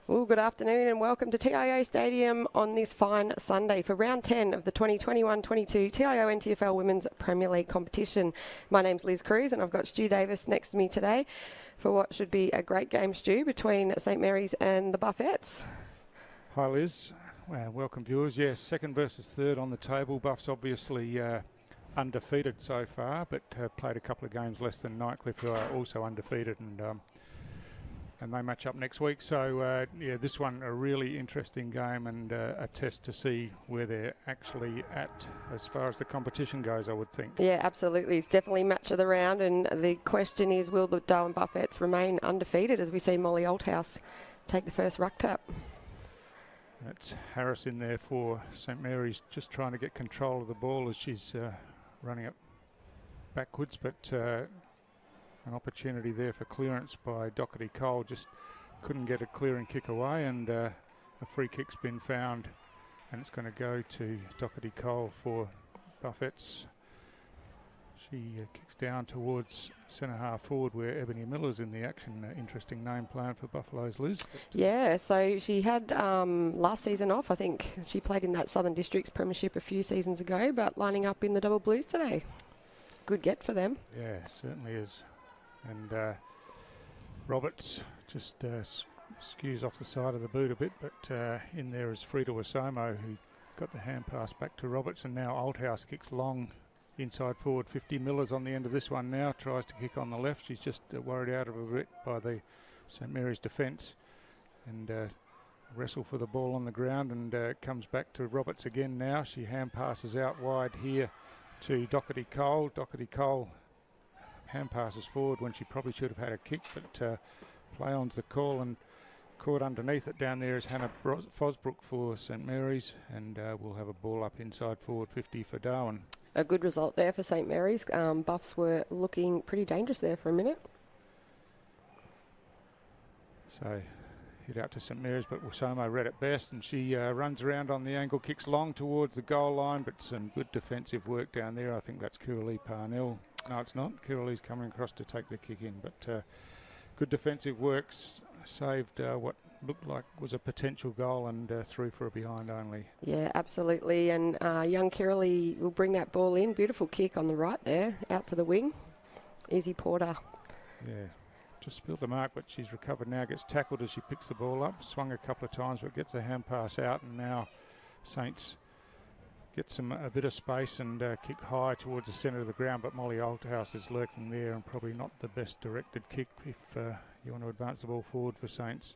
Well, good afternoon and welcome to TIO Stadium on this fine Sunday for round 10 of the 2021-22 TIO NTFL Women's Premier League competition. My name's Liz Cruz and I've got Stu Davis next to me today for what should be a great game, Stu, between St Mary's and the Buffettes. Hi Liz, welcome viewers. Yes, second versus third on the table. Buffs obviously undefeated so far, but played a couple of games less than Nightcliff, who are also undefeated, and they match up next week. So yeah, this one a really interesting game and a test to see where they're actually at as far as the competition goes, I would think. Yeah, absolutely. It's definitely match of the round, and the question is, will the Darwin Buffettes remain undefeated as we see Molly Althouse take the first ruck tap? That's Harris in there for St Mary's, just trying to get control of the ball as she's running it backwards, but an opportunity there for clearance by Doherty Cole. Just couldn't get a clearing kick away, and a free kick's been found, and it's going to go to Doherty Cole for Buffettes. She kicks down towards centre half forward where Ebony Miller's in the action. Interesting name playing for Buffaloes, Liz. Yeah, so she had last season off. I think she played in that Southern Districts Premiership a few seasons ago, but lining up in the Double Blues today. Good get for them. Yeah, certainly is. And Roberts just skews off the side of the boot a bit, but in there is Frida Wasomo, who got the hand pass back to Roberts, and now Althouse kicks long inside forward 50. Miller's on the end of this one now, tries to kick on the left. She's just worried out of a bit by the St Mary's defence, and wrestle for the ball on the ground, and comes back to Roberts again now. She hand passes out wide here to Doherty Cole. Doherty Cole hand passes forward when she probably should have had a kick, but play on's the call, and caught underneath it down there is Hannah Fosbrook for St Mary's, and we'll have a ball up inside forward 50 for Darwin. A good result there for St Mary's. Buffs were looking pretty dangerous there for a minute. So hit out to St Mary's, but Wasomo read it best, and she runs around on the angle, kicks long towards the goal line, but some good defensive work down there. I think that's Kiralee Parnell. No, it's not. Kiralee's coming across to take the kick in, but good defensive work, saved what looked like was a potential goal, and through for a behind only. Yeah, absolutely. And young Kiralee will bring that ball in. Beautiful kick on the right there, out to the wing. Izzy Porter. Yeah, just spilled the mark, but she's recovered now. Gets tackled as she picks the ball up. Swung a couple of times, but gets a hand pass out, and now Saints get a bit of space and kick high towards the centre of the ground, but Molly Althouse is lurking there, and probably not the best directed kick if you want to advance the ball forward for Saints.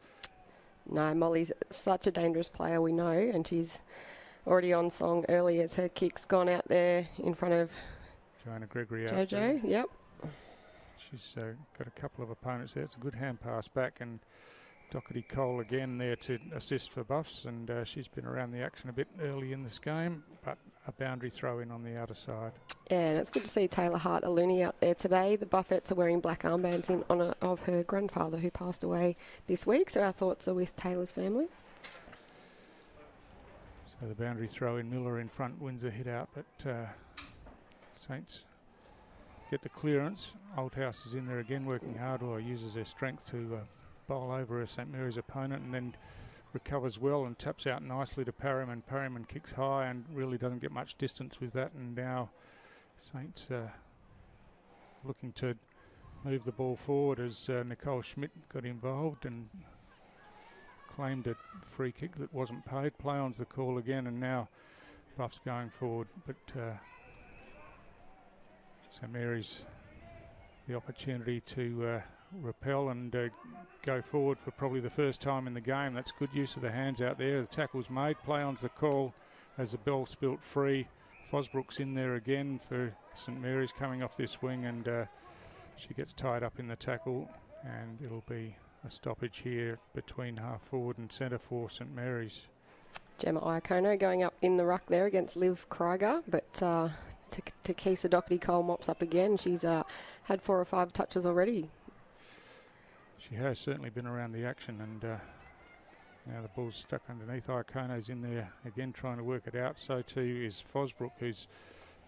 No, Molly's such a dangerous player, we know, and she's already on song early as her kick's gone out there in front of Joanna Gregory. Jojo, yep. She's got a couple of opponents there. It's a good hand pass back, and Doherty Cole again there to assist for Buffs, and she's been around the action a bit early in this game, but a boundary throw in on the outer side. Yeah, and it's good to see Taylor Hart-Aluni out there today. The Buffettes are wearing black armbands in honour of her grandfather who passed away this week, so our thoughts are with Taylor's family. So the boundary throw in, Miller in front, wins a hit out, but Saints get the clearance. Althouse is in there again, working hard, or uses her strength to bowl over a St Mary's opponent, and then recovers well and taps out nicely to Parriman. Parriman kicks high and really doesn't get much distance with that, and now Saints looking to move the ball forward as Nicole Schmidt got involved and claimed a free kick that wasn't paid. Play on's the call again, and now Buffs going forward, but St Mary's the opportunity to repel and go forward for probably the first time in the game. That's good use of the hands out there. The tackle's made. Play on's the call as the ball spilt free. Fosbrook's in there again for St Mary's, coming off this wing, and she gets tied up in the tackle, and it'll be a stoppage here between half forward and centre for St Mary's. Gemma Iacono going up in the ruck there against Liv Krieger, but Takisa Doherty Cole mops up again. She's had 4 or 5 touches already. She has certainly been around the action, and now the ball's stuck underneath. Iacono's in there again trying to work it out. So too is Fosbrook, who's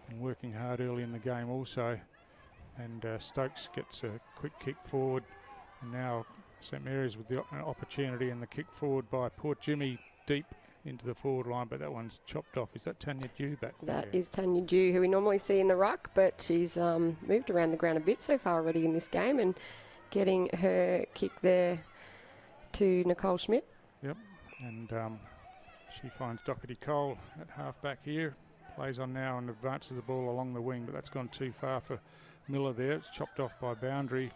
been working hard early in the game also. And Stokes gets a quick kick forward, and now St Mary's with the opportunity, and the kick forward by Port Jimmy deep into the forward line, but that one's chopped off. Is that Tanya Dew back there? That is Tanya Dew, who we normally see in the ruck, but she's moved around the ground a bit so far already in this game, and getting her kick there to Nicole Schmidt. Yep, and she finds Doherty Cole at half-back here. Plays on now and advances the ball along the wing, but that's gone too far for Miller there. It's chopped off by Boundary,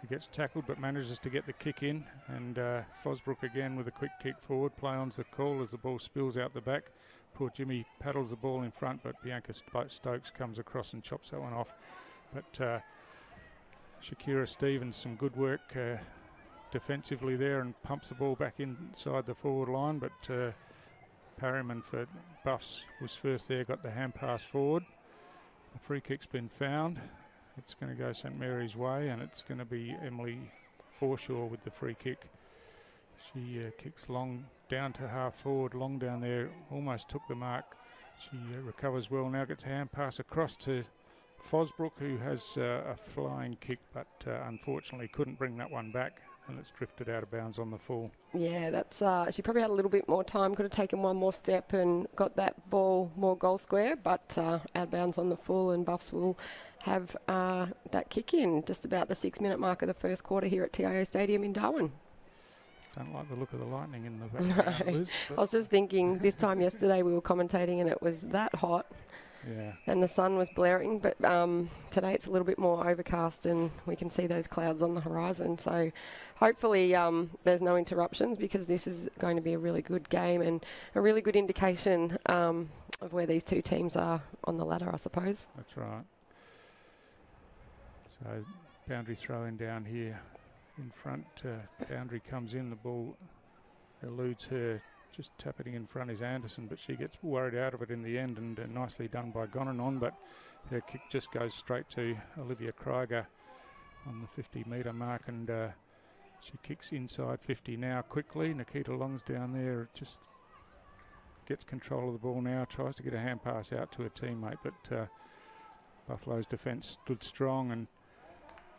who gets tackled but manages to get the kick in. And Fosbrook again with a quick kick forward. Play on's the call as the ball spills out the back. Poor Jimmy paddles the ball in front, but Bianca Stokes comes across and chops that one off. But Shakira Stevens, some good work defensively there, and pumps the ball back inside the forward line. But Parryman for Buffs was first there, got the hand pass forward. The free kick's been found. It's going to go St Mary's way, and it's going to be Emily Forshaw with the free kick. She kicks long down to half forward, long down there, almost took the mark. She recovers well now, gets a hand pass across to Fosbrook, who has a flying kick, but unfortunately couldn't bring that one back, and it's drifted out of bounds on the full. Yeah, that's she probably had a little bit more time, could have taken one more step and got that ball more goal square, but out of bounds on the full, and Buffs will have that kick in just about the 6-minute mark of the first quarter here at TIO Stadium in Darwin. Don't like the look of the lightning in the background, No. Liz. I was just thinking, this time yesterday we were commentating and it was that hot. Yeah. And the sun was blaring, but today it's a little bit more overcast and we can see those clouds on the horizon. So hopefully there's no interruptions, because this is going to be a really good game and a really good indication of where these two teams are on the ladder, I suppose. That's right. So Boundary throwing down here in front. Boundary comes in, the ball eludes her. Just tapping in front is Anderson, but she gets worried out of it in the end, and nicely done by Gonanon, but her kick just goes straight to Olivia Krieger on the 50-metre mark, and she kicks inside 50 now quickly. Nikita Long's down there, just gets control of the ball now, tries to get a hand pass out to her teammate, but Buffalo's defence stood strong and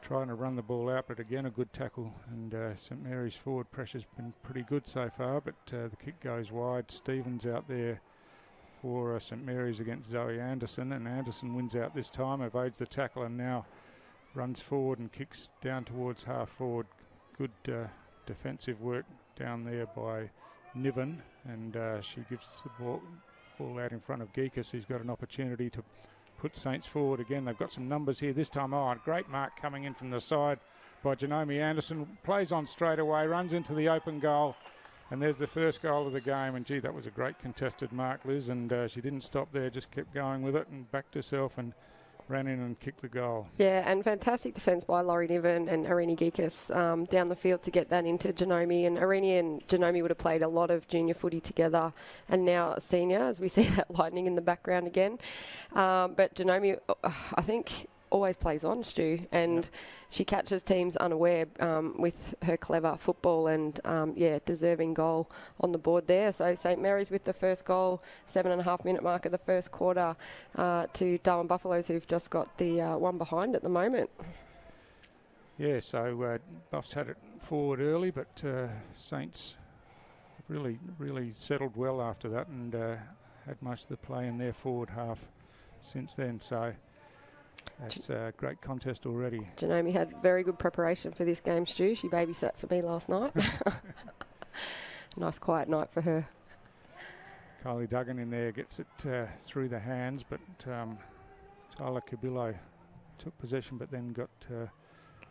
trying to run the ball out, but again a good tackle, and St Mary's forward pressure's been pretty good so far, but the kick goes wide. Stevens out there for St Mary's against Zoe Anderson, and Anderson wins out this time, evades the tackle and now runs forward and kicks down towards half forward. Good defensive work down there by Niven, and she gives the ball out in front of Geekus, who's got an opportunity to put Saints forward again. They've got some numbers here this time. Oh, a great mark coming in from the side by Janome Anderson. Plays on straight away, runs into the open goal, and there's the first goal of the game. And gee, that was a great contested mark, Liz, and she didn't stop there, just kept going with it and backed herself and ran in and kicked the goal. Yeah, and fantastic defence by Laurie Niven and Arini Geekus down the field to get that into Janome. And Arini and Janome would have played a lot of junior footy together, and now a senior, as we see that lightning in the background again. But Janome, I think, always plays on, Stu, and she catches teams unaware with her clever football, and deserving goal on the board there. So St Mary's with the first goal, 7.5-minute mark of the first quarter, to Darwin Buffaloes, who've just got the one behind at the moment. Yeah, so Buffs had it forward early, but Saints really settled well after that, and had most of the play in their forward half since then. So that's a great contest already. Janome had very good preparation for this game, Stu. She babysat for me last night. Nice quiet night for her. Kylie Duggan in there gets it through the hands, but Tyler Cabillo took possession but then got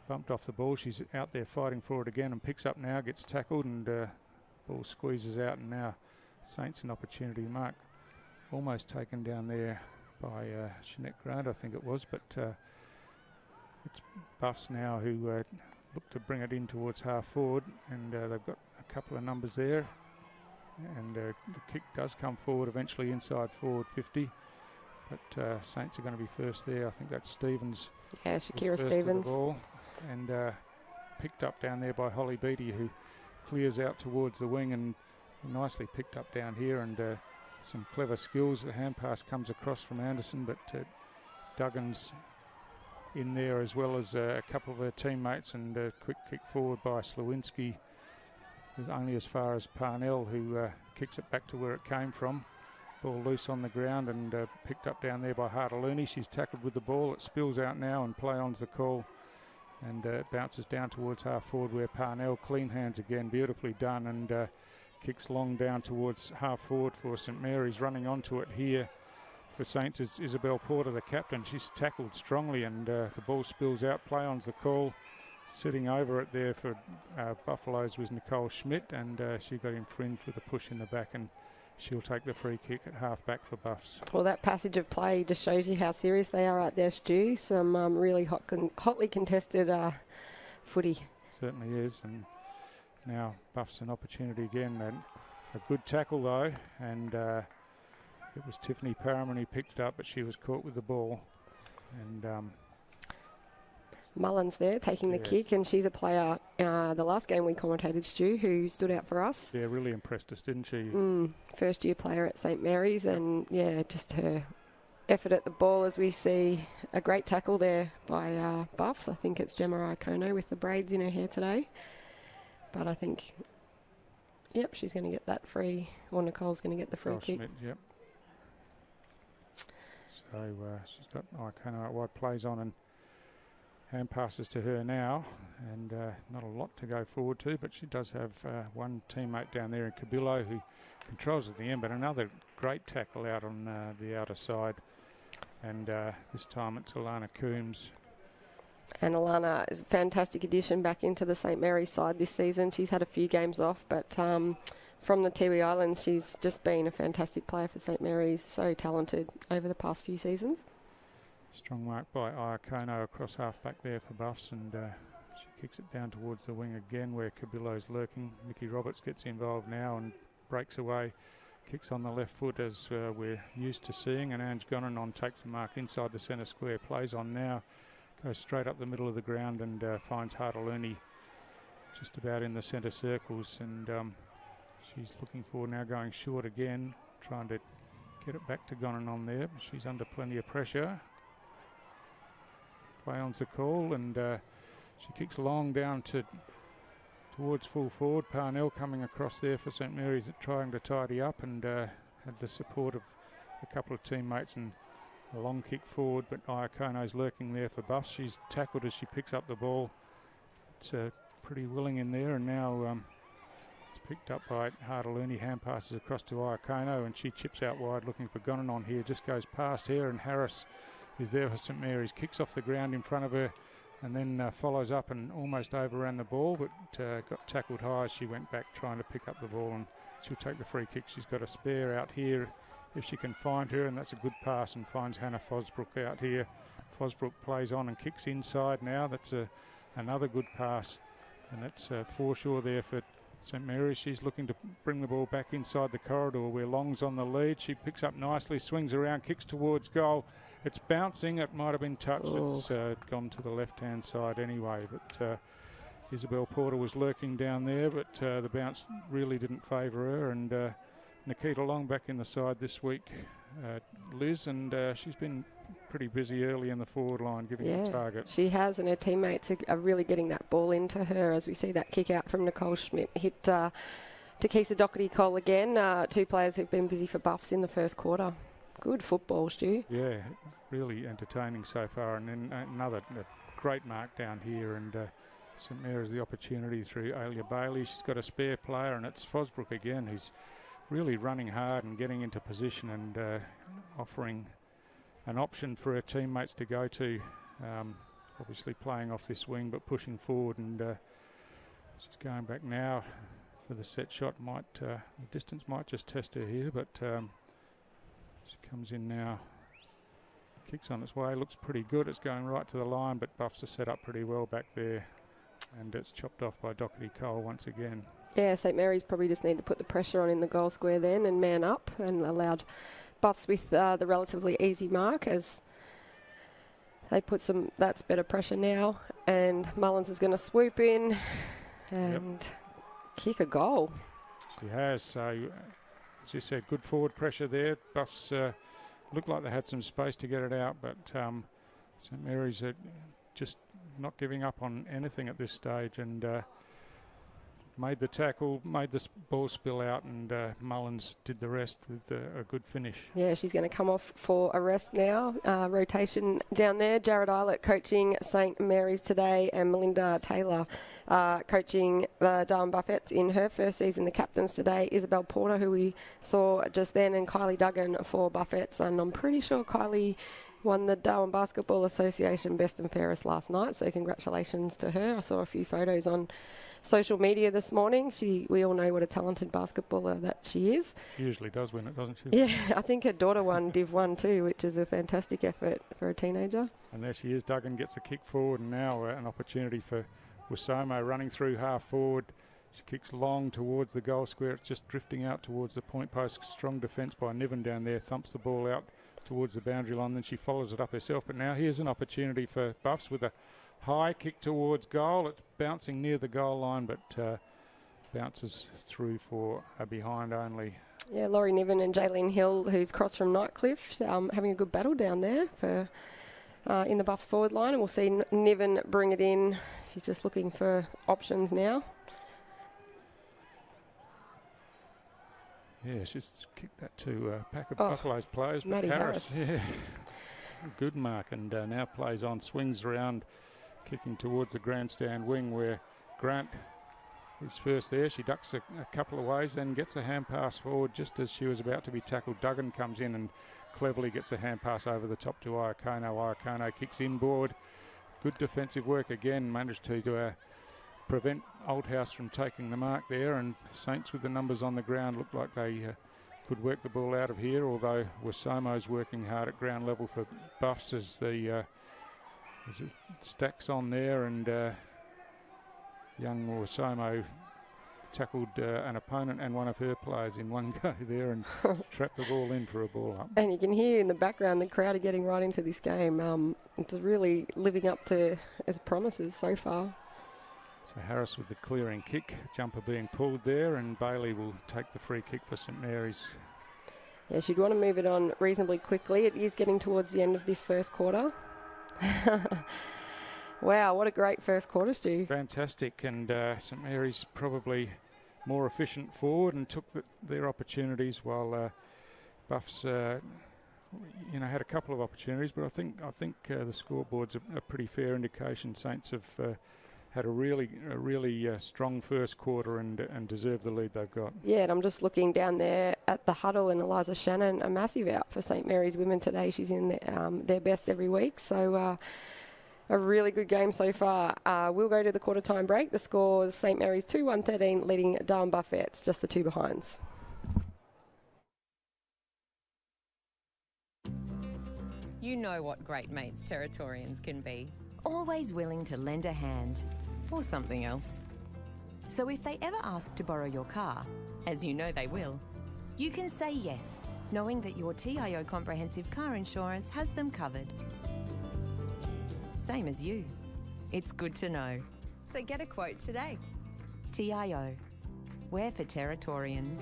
bumped off the ball. She's out there fighting for it again and picks up now, gets tackled, and ball squeezes out, and now Saints an opportunity mark. Almost taken down there by Jeanette Grant, I think it was, but it's Buffs now who look to bring it in towards half forward, and they've got a couple of numbers there, and the kick does come forward eventually inside forward 50, but Saints are going to be first there. I think that's Stevens. Yeah, Shakira Stevens. The ball, and picked up down there by Holly Beattie, who clears out towards the wing, and nicely picked up down here, and some clever skills. The hand pass comes across from Anderson, but Duggan's in there, as well as a couple of her teammates, and a quick kick forward by Slawinski. It was only as far as Parnell, who kicks it back to where it came from. Ball loose on the ground and picked up down there by Hartaluni. She's tackled with the ball. It spills out now, and play-on's the call. And it bounces down towards half forward, where Parnell, clean hands again, beautifully done, and kicks long down towards half forward for St Mary's. Running onto it here for Saints is Isabel Porter, the captain. She's tackled strongly, and the ball spills out. Play-on's the call. Sitting over it there for Buffaloes was Nicole Schmidt, and she got infringed with a push in the back, and she'll take the free kick at half-back for Buffs. Well, that passage of play just shows you how serious they are out there, Stu. Some really hotly contested footy. Certainly is, and now Buffs an opportunity again. And a good tackle, though, and it was Tiffany Parriman who picked it up, but she was caught with the ball. And Mullins there taking the kick, and she's a player, the last game we commentated, Stu, who stood out for us. Yeah, really impressed us, didn't she? First year player at St Mary's, and yeah, just her effort at the ball, as we see a great tackle there by Buffs. I think it's Gemma Iacono with the braids in her hair today. But I think, yep, she's going to get that free, or Nicole's going to get the free kick. Schmidt, yep. So she's got Iacono out wide, plays on, and hand passes to her now, and not a lot to go forward to, but she does have one teammate down there in Cabillo who controls at the end, but another great tackle out on the outer side, and this time it's Alana Coombs. And Alana is a fantastic addition back into the St Mary's side this season. She's had a few games off, but from the Tiwi Islands, she's just been a fantastic player for St Mary's, so talented over the past few seasons. Strong mark by Iacono across half-back there for Buffs, and she kicks it down towards the wing again where Cabillo's lurking. Nikki Roberts gets involved now and breaks away, kicks on the left foot as we're used to seeing, and Ange Gonanon takes the mark inside the centre square, plays on now, goes straight up the middle of the ground and finds Hartaluni just about in the centre circles, and she's looking for now, going short again, trying to get it back to Gonanon there. She's under plenty of pressure. Play-on's the call, and she kicks long down towards full forward. Parnell coming across there for St Mary's, trying to tidy up, and had the support of a couple of teammates, and a long kick forward, but Iacono's lurking there for Buffs. She's tackled as she picks up the ball. It's pretty willing in there, and now it's picked up by Hartaluni. Hand passes across to Iacono, and she chips out wide looking for Gonanon here. Just goes past her, and Harris is there for St Mary's. Kicks off the ground in front of her, and then follows up and almost overran the ball, but got tackled high as she went back trying to pick up the ball, and she'll take the free kick. She's got a spare out here if she can find her, and that's a good pass, and finds Hannah Fosbrook out here. Fosbrook plays on and kicks inside now. That's another good pass, and that's Forshaw there for St Mary's. She's looking to bring the ball back inside the corridor where Long's on the lead. She picks up nicely, swings around, kicks towards goal. It's bouncing. It might have been touched. Oh. It's gone to the left-hand side anyway. But Isabel Porter was lurking down there, but the bounce really didn't favour her. And Nikita Long back in the side this week, Liz, and she's been pretty busy early in the forward line, giving a target. She has, and her teammates are really getting that ball into her, as we see that kick out from Nicole Schmidt hit Takisa Doherty-Cole again. Two players who've been busy for Buffs in the first quarter. Good football, Stu. Yeah, really entertaining so far. And then another great mark down here, and St Mary's the opportunity through Alia Bailey. She's got a spare player, and it's Fosbrook again, who's really running hard and getting into position and offering an option for her teammates to go to. Obviously playing off this wing, but pushing forward, and she's going back now for the set shot. The distance might just test her here, but she comes in now, kicks on its way, looks pretty good. It's going right to the line, but Buffs are set up pretty well back there, and it's chopped off by Doherty-Cole once again. Yeah, St Mary's probably just need to put the pressure on in the goal square then and man up, and allowed Buffs with the relatively easy mark as they put that's better pressure now, and Mullins is going to swoop in and kick a goal. She has, so as you said, good forward pressure there. Buffs looked like they had some space to get it out, but St Mary's are just not giving up on anything at this stage, and made the tackle, made the ball spill out, and Mullins did the rest with a good finish. Yeah, she's going to come off for a rest now. Rotation down there. Jared Eilert coaching St Mary's today, and Melinda Taylor coaching the Darwin Buffets in her first season. The captains today, Isabel Porter, who we saw just then, and Kylie Duggan for Buffets. And I'm pretty sure Kylie won the Darwin Basketball Association Best and Fairest last night, so congratulations to her. I saw a few photos on social media this morning. We all know what a talented basketballer that she is. She usually does win it, doesn't she? Yeah, I think her daughter won Div 1 too, which is a fantastic effort for a teenager. And there she is. Duggan gets the kick forward, and now an opportunity for Wasomo running through half forward. She kicks long towards the goal square. It's just drifting out towards the point post. Strong defence by Niven down there. Thumps the ball out towards the boundary line. Then she follows it up herself. But now here's an opportunity for Buffs with a high kick towards goal. It's bouncing near the goal line, but bounces through for a behind only. Yeah, Laurie Niven and Jaylene Hill, who's crossed from Nightcliff, having a good battle down there for in the Buffs forward line. And we'll see Niven bring it in. She's just looking for options now. Yeah, she's kicked that to a pack of Buffalo's players. But Maddie Harris. Yeah, good mark, and now plays on, swings around, kicking towards the grandstand wing where Grant is first there. She ducks a couple of ways, then gets a hand pass forward just as she was about to be tackled. Duggan comes in and cleverly gets a hand pass over the top to Iacono. Iacono kicks inboard. Good defensive work again, managed to prevent Old House from taking the mark there, and Saints with the numbers on the ground looked like they could work the ball out of here, although Wasomo's working hard at ground level for Buffs as the stacks on there, and young Wasomo tackled an opponent and one of her players in one go there and trapped the ball in for a ball up. And you can hear in the background the crowd are getting right into this game. It's really living up to its promises so far. So Harris with the clearing kick, jumper being pulled there, and Bailey will take the free kick for St Mary's. Yeah, she'd want to move it on reasonably quickly. It is getting towards the end of this first quarter. Wow, what a great first quarter, Stu. Fantastic, and St Mary's probably more efficient forward and took their opportunities, while Buffs had a couple of opportunities, but I think the scoreboard's a pretty fair indication. Saints have had a really strong first quarter and deserve the lead they've got. Yeah, and I'm just looking down there at the huddle, and Eliza Shannon, a massive out for St Mary's women today. She's in their best every week, so a really good game so far. We'll go to the quarter time break. The score's St Mary's 2-1-13 leading Darwin Buffets, just the two behinds. You know what great mates Territorians can be. Always willing to lend a hand. Or something else. So if they ever ask to borrow your car, As you know they will. you can say yes, knowing that your TIO comprehensive car insurance has them covered. Same as you. It's good to know. So get a quote today. TIO. We're for Territorians.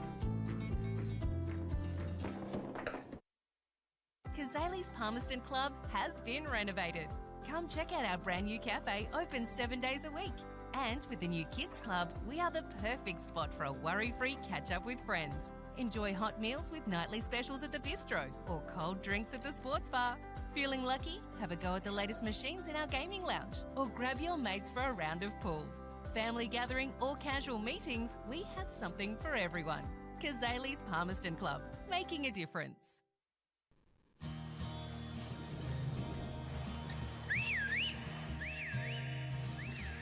Kazali's Palmerston Club has been renovated. Come check out our brand new cafe, open 7 days a week. And with the new Kids Club, we are the perfect spot for a worry-free catch-up with friends. Enjoy hot meals with nightly specials at the bistro or cold drinks at the sports bar. Feeling lucky? Have a go at the latest machines in our gaming lounge or grab your mates for a round of pool. Family gathering or casual meetings, we have something for everyone. Kazali's Palmerston Club, making a difference.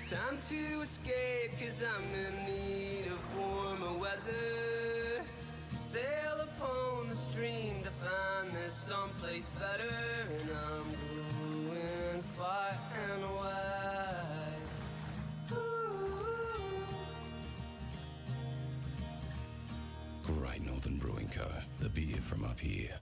Time to escape, 'cause I'm in need of warmer weather. Sail upon the stream to find there's someplace better. And I'm going far and wide. Ooh. Great Northern Brewing Co., the beer from up here.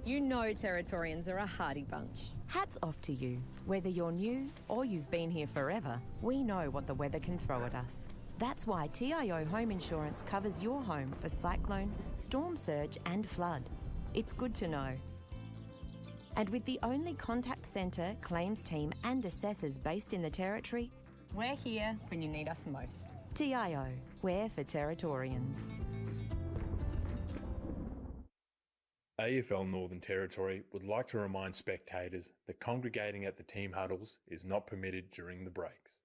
You know Territorians are a hardy bunch. Hats off to you. Whether you're new or you've been here forever, we know what the weather can throw at us. That's why TIO Home Insurance covers your home for cyclone, storm surge and flood. It's good to know. And with the only contact centre, claims team and assessors based in the Territory, We're here when you need us most. TIO, we're for Territorians. AFL Northern Territory would like to remind spectators that congregating at the team huddles is not permitted during the breaks.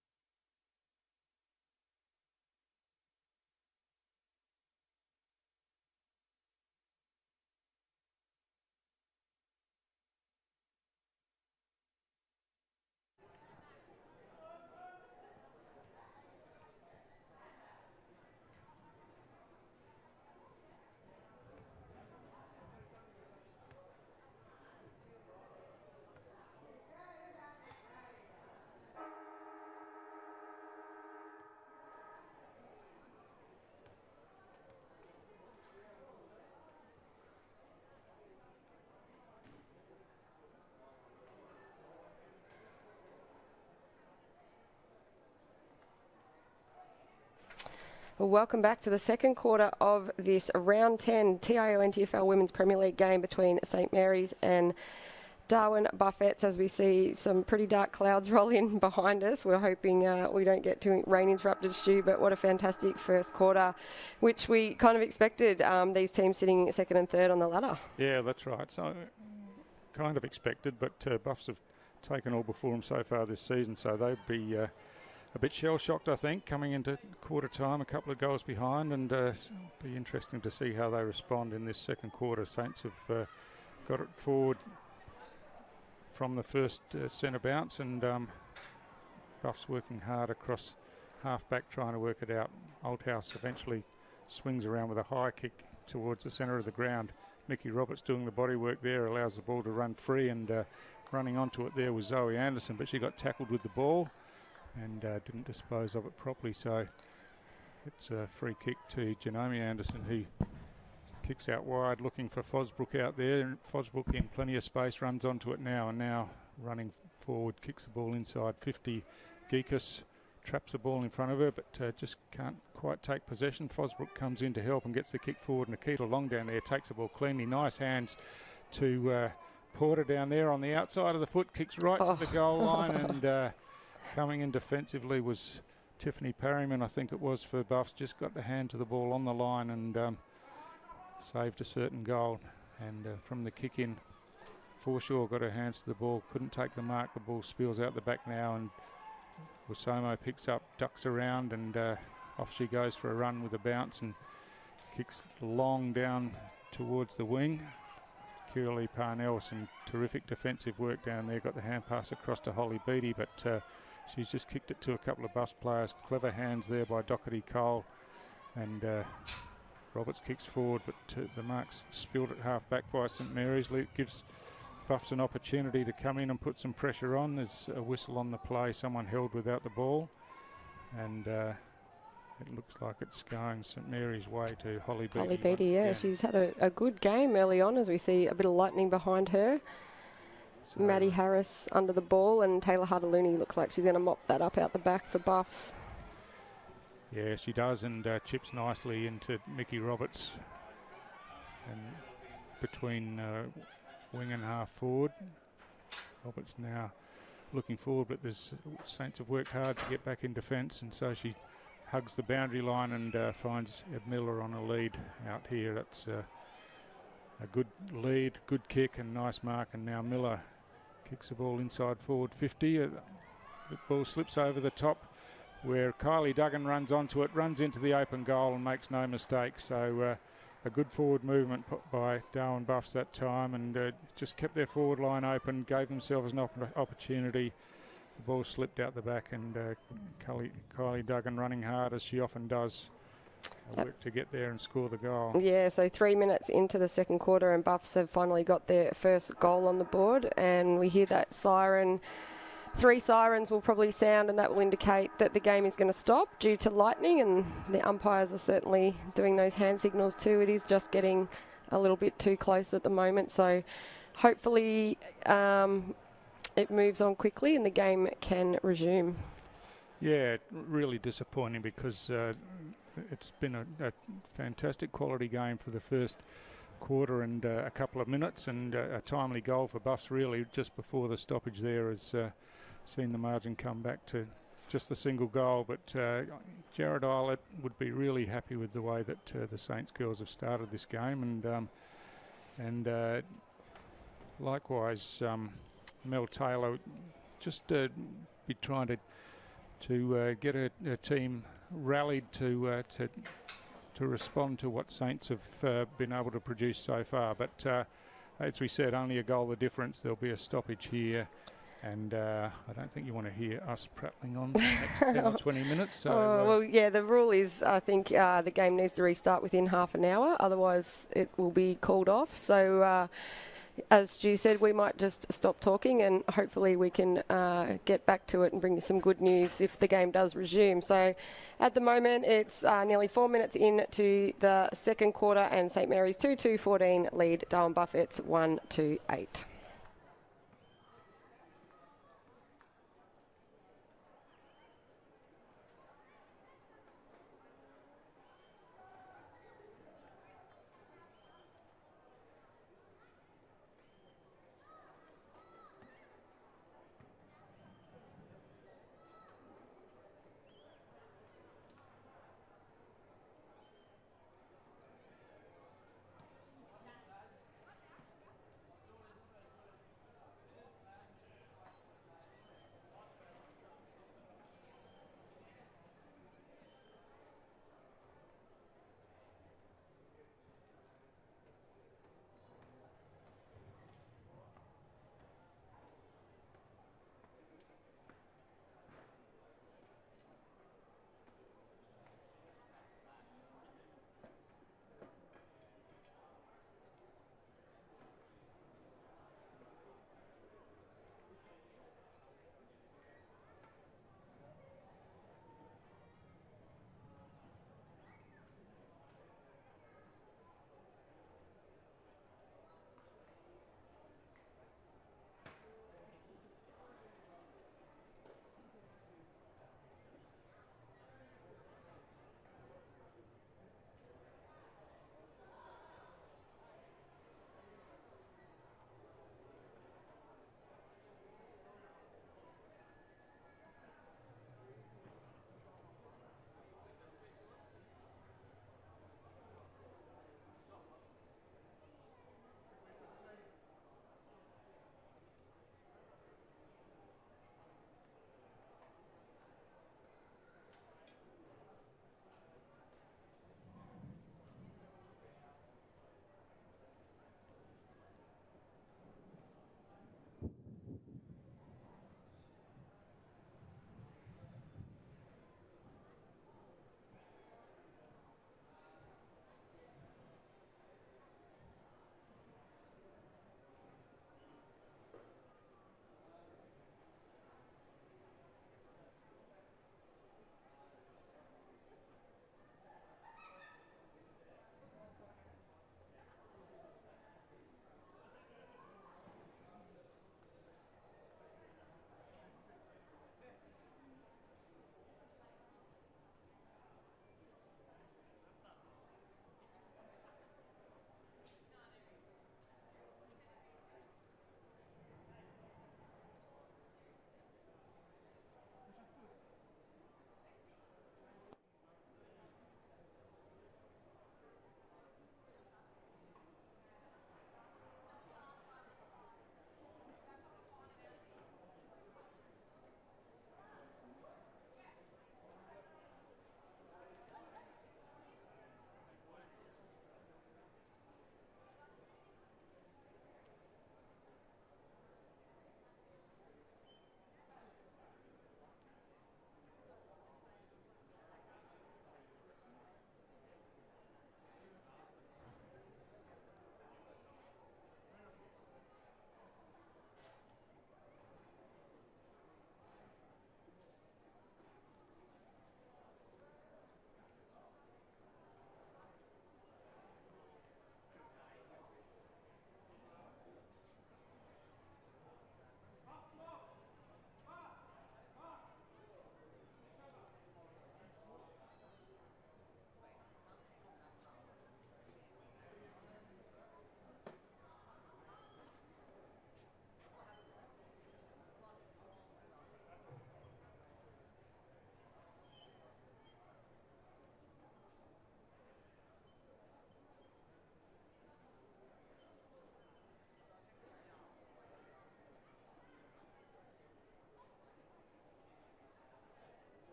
Well, welcome back to the second quarter of this round 10 TIO NTFL Women's Premier League game between St Mary's and Darwin Buffets. As we see some pretty dark clouds roll in behind us, we're hoping we don't get too rain interrupted, Stu, but what a fantastic first quarter, which we kind of expected, these teams sitting second and third on the ladder. Yeah, that's right. So kind of expected, but Buffs have taken all before them so far this season, so they'd be a bit shell-shocked, I think, coming into quarter time, a couple of goals behind, and be interesting to see how they respond in this second quarter. Saints have got it forward from the first centre bounce, and Buffs working hard across half-back trying to work it out. Oldhouse eventually swings around with a high kick towards the centre of the ground. Mickey Roberts doing the body work there, allows the ball to run free, and running onto it there was Zoe Anderson, but she got tackled with the ball and didn't dispose of it properly, so it's a free kick to Janome Anderson, who kicks out wide looking for Fosbrook out there, and Fosbrook in plenty of space runs onto it now, and now running forward, kicks the ball inside 50. Geekus traps the ball in front of her, but just can't quite take possession. Fosbrook comes in to help and gets the kick forward. Nikita Long down there takes the ball cleanly. Nice hands to Porter down there on the outside of the foot, kicks right to the goal line, and coming in defensively was Tiffany Parryman, I think it was, for Buffs. Just got the hand to the ball on the line and saved a certain goal. And from the kick in, Forshaw got her hands to the ball, couldn't take the mark. The ball spills out the back now, and Wasomo picks up, ducks around, and off she goes for a run with a bounce and kicks long down towards the wing. Curly Parnell, some terrific defensive work down there, got the hand pass across to Holly Beattie, but she's just kicked it to a couple of Buffs players. Clever hands there by Doherty Cole, and Roberts kicks forward, but the mark's spilled at half back by St Mary's. It gives Buffs an opportunity to come in and put some pressure on. There's a whistle on the play, someone held without the ball, and it looks like it's going St Mary's way to Holly Beattie. Holly Beattie, yeah, she's had a good game early on, as we see a bit of lightning behind her. So Maddie Harris under the ball, and Taylor Harder-Looney looks like she's going to mop that up out the back for Buffs. Yeah, she does, and chips nicely into Mickey Roberts, and between wing and half forward. Roberts now looking forward, but there's Saints have worked hard to get back in defence, and so she hugs the boundary line and finds Ed Miller on a lead out here. That's a good lead, good kick and nice mark, and now Miller kicks the ball inside forward 50. The ball slips over the top where Kylie Duggan runs onto it, runs into the open goal and makes no mistake. So a good forward movement by Darwin Buffs that time, and just kept their forward line open, gave themselves an opportunity. The ball slipped out the back, and Kylie Duggan running hard as she often does, work to get there and score the goal. Yeah, so 3 minutes into the second quarter, and Buffs have finally got their first goal on the board, and we hear that siren. 3 sirens will probably sound, and that will indicate that the game is going to stop due to lightning, and the umpires are certainly doing those hand signals too. It is just getting a little bit too close at the moment. So hopefully it moves on quickly and the game can resume. Yeah, really disappointing because it's been a fantastic quality game for the first quarter and a couple of minutes, and a timely goal for Buffs really just before the stoppage there has seen the margin come back to just the single goal. But Jared Eilert would be really happy with the way that the Saints girls have started this game, and likewise Mel Taylor just be trying to get a team rallied to respond to what Saints have been able to produce so far. But as we said, only a goal the difference. There'll be a stoppage here, and I don't think you want to hear us prattling on for the next 10 or 20 minutes. So, well, yeah, the rule is I think the game needs to restart within half an hour, otherwise it will be called off. So as Stu said, we might just stop talking and hopefully we can get back to it and bring you some good news if the game does resume. So at the moment, it's nearly 4 minutes into the second quarter and St Mary's 2-2-14 lead Darwin Buffets 1-8.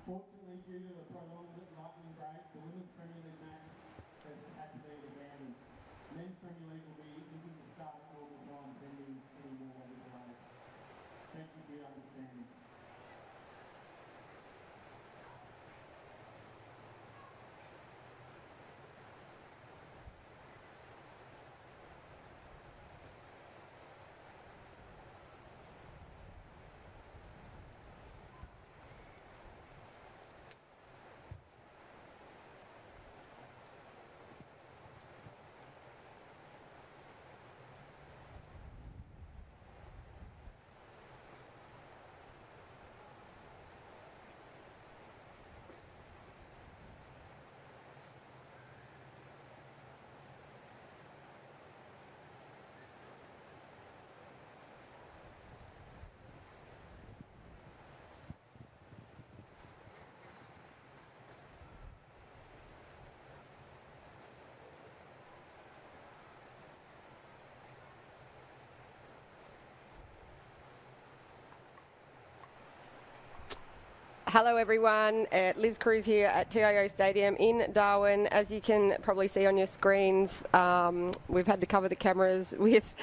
Unfortunately, due to the prolonged lightning break, the Women's Premier League match has had to be abandoned. Men's Premier League will be looking to start at normal time pending any more weather delays. Thank you for your understanding. Hello everyone, Liz Cruz here at TIO Stadium in Darwin. As you can probably see on your screens, we've had to cover the cameras with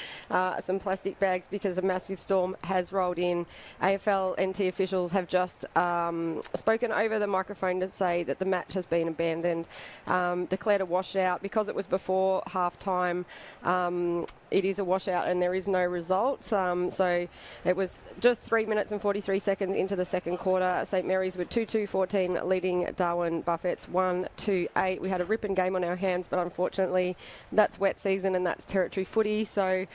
some plastic bags because a massive storm has rolled in. AFL NT officials have just spoken over the microphone to say that the match has been abandoned, declared a washout because it was before half-time. It is a washout and there is no results. So it was just 3 minutes and 43 seconds into the second quarter. St Mary's with 2-2-14 leading Darwin Buffets 1-2-8. We had a ripping game on our hands, but unfortunately that's wet season and that's territory footy. So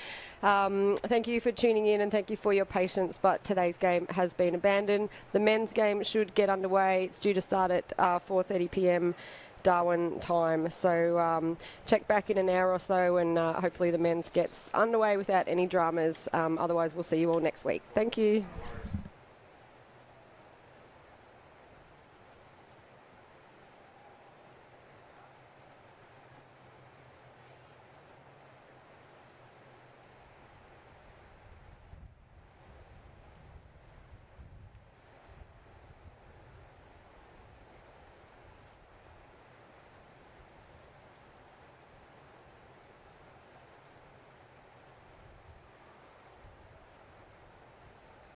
thank you for tuning in and thank you for your patience, but today's game has been abandoned. The men's game should get underway. It's due to start at 4:30 p.m. Darwin time. So check back in an hour or so and hopefully the men's gets underway without any dramas. Otherwise, we'll see you all next week. Thank you.